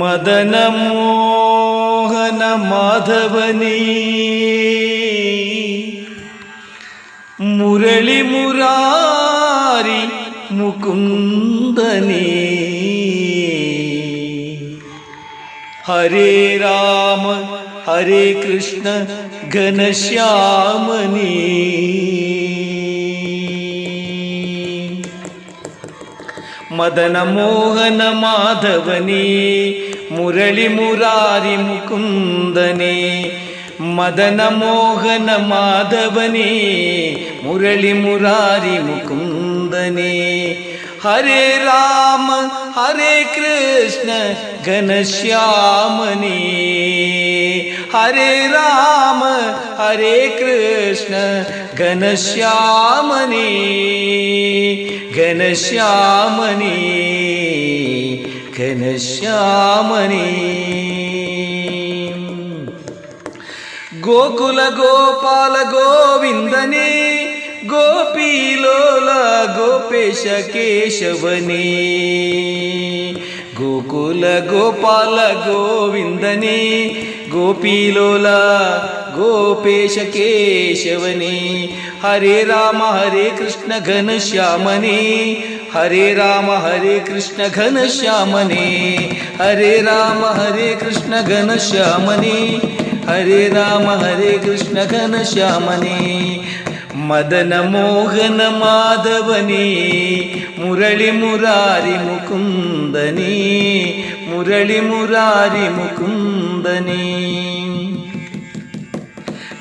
ಮದನ ಮೋಹನ ಮಾಧವನೇ ಮುರಳಿ ಮುರಾರಿ ಮುಕುಂದನೇ ಹರೇ ರಾಮ ಹರೇ ಕೃಷ್ಣ ಘನಶ್ಯಾಮನೇ ಮದನ ಮೋಹನ ಮಾಧವನೇ ಮುರಳಿ ಮುರಾರಿ ಮುಕುಂದನೇ ಮದನ ಮೋಹನ ಮಾಧವನೇ ಮುರಳಿ ಮುರಾರಿ ಮುಕುಂದನೇ ಹರೇ ರಾಮ ಹರೇ ಕೃಷ್ಣ ಘನಶ್ಯಾಮನೇ ಹರೇ ರಾಮ ಹರೇ ಕೃಷ್ಣ ಘನಶ್ಯಾಮನೇ ಘನಶ್ಯಾಮನೇ ಘನಶ್ಯಾಮನೇ ಗೋಕುಲ ಗೋಪಾಲ ಗೋವಿಂದನೇ ಗೋಪಿಲೋಲ ಗೋಪೇಶ ಕೇಶವನೇ ಗೋಕುಲ ಗೋಪಾಲ ಗೋವಿಂದನೇ ಗೋಪಿಲೋಲ ಗೋಪೇಶ ಕೇಶವನೇ ಹರೇ ರಾಮ ಹರೇ ಕೃಷ್ಣ ಘನಶ್ಯಾಮನೇ ಹರೇ ರಾಮ ಹರೇ ಕೃಷ್ಣ ಘನಶ್ಯಾಮನೇ ಹರೇ ರಾಮ ಹರೇ ಕೃಷ್ಣ ಘನಶ್ಯಾಮನೇ ಹರೇ ರಾಮ ಹರೇ ಕೃಷ್ಣ ಘನಶ್ಯಾಮನೇ ಮದನ ಮೋಹನ ಮಾಧವನೇ ಮುರಳಿ ಮುರಾರಿ ಮುಕುಂದನೇ ಮುರಳಿ ಮುರಾರಿ ಮುಕುಂದನೇ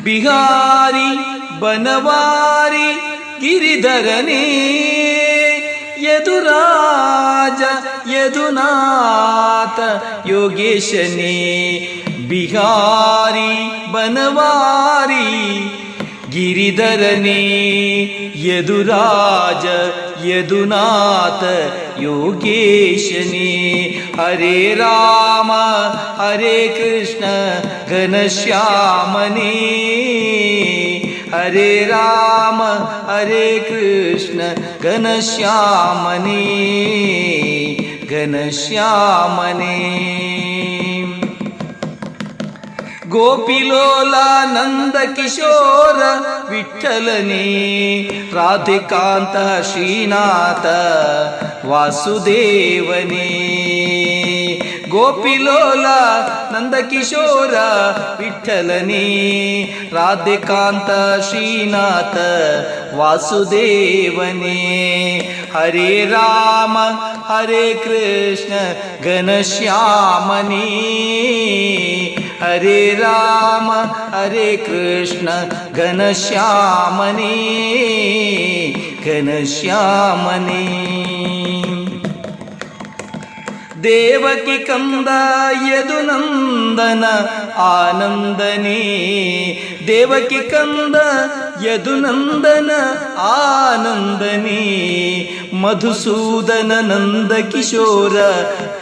ಬಿಹಾರಿ ಬನವಾರಿ ಗಿರಿಧರನೇ ಯದುರಾಜ ಯದುನಾಥ ಯೋಗೇಶನೇ ಬಿಹಾರಿ ಬನವಾರಿ ಗಿರಿಧರನೇ ಯದುರಾಜ ಯದುನಾಥ ಯೋಗೇಶನೇ ಹರೇ ರಾಮ ಹರೇ ಕೃಷ್ಣ ಘನಶ್ಯಾಮನೇ ಹರೇ ರಾಮ ಹರೇ ಕೃಷ್ಣ ಘನಶ್ಯಾಮನೇ ಘನಶ್ಯಾಮನೇ ಗೋಪಿಲೋಲ ನಂದ ಕಿಶೋರ ವಿಠಲನೇ ರಾಧಿಕಾಂತ ಶ್ರೀನಾಥ ವಾಸುದೇವನೇ ಗೋಪಿಲೋಲ ನಂದ ಕಿಶೋರ ವಿಠಲನೇ ರಾಧಿಕಾಂತ ಶ್ರೀನಾಥ ವಾಸುದೇವನೇ ಹರೇ ರಾಮ ಹರೇ ಕೃಷ್ಣ ಘನಶ್ಯಾಮನೇ ಹರೇ ರಾಮ ಹರೇ ಕೃಷ್ಣ ಘನಶ್ಯಾಮನೇ ಘನಶ್ಯಾಮನೇ ದೇವಕಿ ಕಂದ ಯದುನಂದನ ಆನಂದನೇ ದೇವಕಿ ಕಂದ ಯದುನಂದನ ಆನಂದನೇ ಮಧುಸೂದನ ನಂದ ಕಿಶೋರ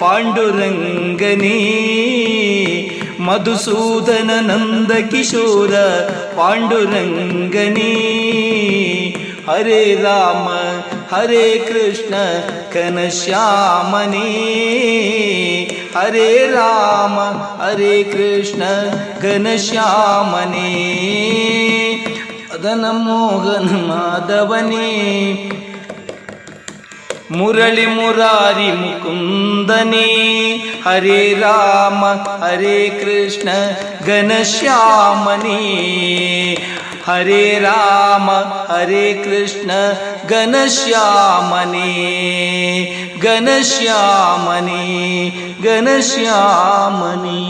ಪಾಂಡುರಂಗನೇ ಮಧುಸೂದನ ನಂದ ಕಿಶೋರ ಪಾಂಡುರಂಗನೇ ಹರೇ ರಾಮ ಹರೇ ಕೃಷ್ಣ ಘನಶ್ಯಾಮನೇ ಹರೇ ರಾಮ ಹರೇ ಕೃಷ್ಣ ಘನಶ್ಯಾಮನೇ ಮದನ ಮೋಹನ ಮಾಧವನೇ ಮುರಳಿ ಮುರಾರಿ ಮುಕುಂದನೇ ಹರೇ ರಾಮ ಹರೇ ಕೃಷ್ಣ ಘನಶ್ಯಾಮನೇ ಹರೇ ರಾಮ ಹರೇ ಕೃಷ್ಣ ಘನಶ್ಯಾಮನೇ ಘನಶ್ಯಾಮನೇ ಘನಶ್ಯಾಮನೇ